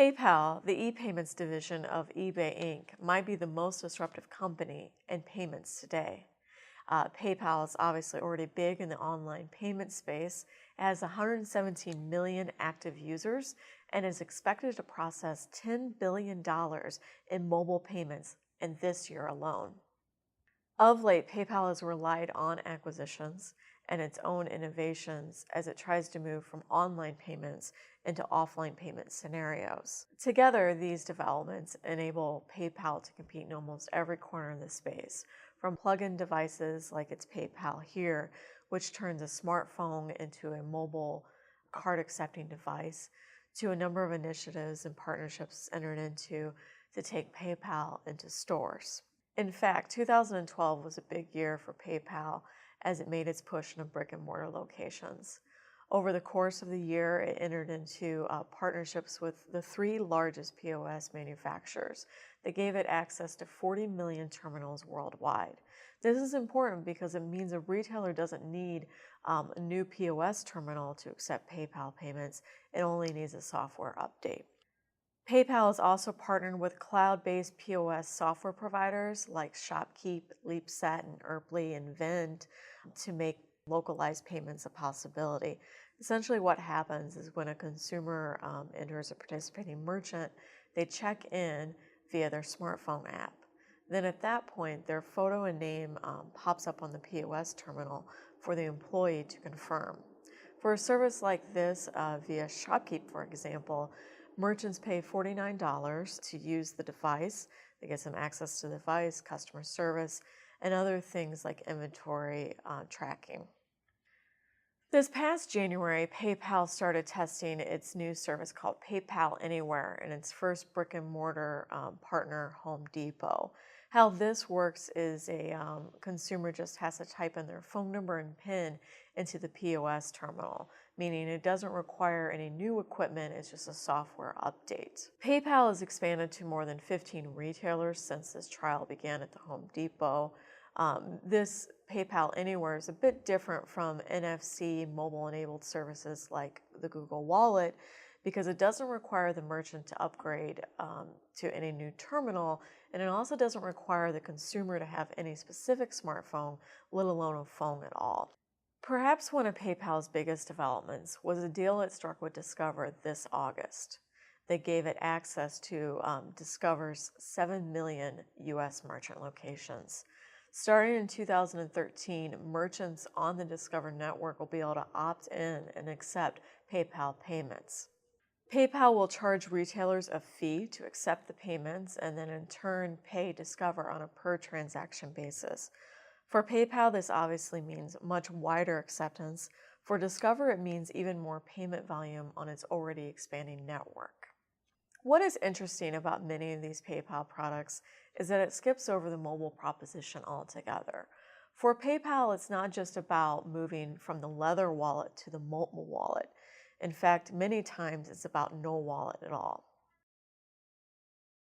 PayPal, the e-payments division of eBay Inc., might be the most disruptive company in payments today. PayPal is obviously already big in the online payment space, it has 117 million active users, and is expected to process $10 billion in mobile payments in this year alone. Of late, PayPal has relied on acquisitions and its own innovations as it tries to move from online payments into offline payment scenarios. Together, these developments enable PayPal to compete in almost every corner of the space, from plug-in devices like its PayPal Here, which turns a smartphone into a mobile card-accepting device, to a number of initiatives and partnerships entered into to take PayPal into stores. In fact, 2012 was a big year for PayPal as it made its push into brick-and-mortar locations. Over the course of the year, it entered into partnerships with the 3 largest POS manufacturers that gave it access to 40 million terminals worldwide. This is important because it means a retailer doesn't need a new POS terminal to accept PayPal payments. It only needs a software update. PayPal has also partnered with cloud-based POS software providers like ShopKeep, LeapSet, and Erply and Vend to make localized payments a possibility. Essentially what happens is when a consumer enters a participating merchant, they check in via their smartphone app. Then at that point, their photo and name pops up on the POS terminal for the employee to confirm. For a service like this via ShopKeep, for example, merchants pay $49 to use the device. They get some access to the device, customer service, and other things like inventory tracking. This past January, PayPal started testing its new service called PayPal Anywhere in its first brick-and-mortar partner, Home Depot. How this works is a consumer just has to type in their phone number and PIN into the POS terminal, meaning it doesn't require any new equipment, it's just a software update. PayPal has expanded to more than 15 retailers since this trial began at the Home Depot. This PayPal Anywhere is a bit different from NFC mobile-enabled services like the Google Wallet because it doesn't require the merchant to upgrade to any new terminal, and it also doesn't require the consumer to have any specific smartphone, let alone a phone at all. Perhaps one of PayPal's biggest developments was a deal it struck with Discover this August. They gave it access to Discover's 7 million U.S. merchant locations. Starting in 2013, merchants on the Discover network will be able to opt in and accept PayPal payments. PayPal will charge retailers a fee to accept the payments and then in turn pay Discover on a per transaction basis. For PayPal, this obviously means much wider acceptance. For Discover, it means even more payment volume on its already expanding network. What is interesting about many of these PayPal products is that it skips over the mobile proposition altogether. For PayPal, it's not just about moving from the leather wallet to the mobile wallet. In fact, many times it's about no wallet at all.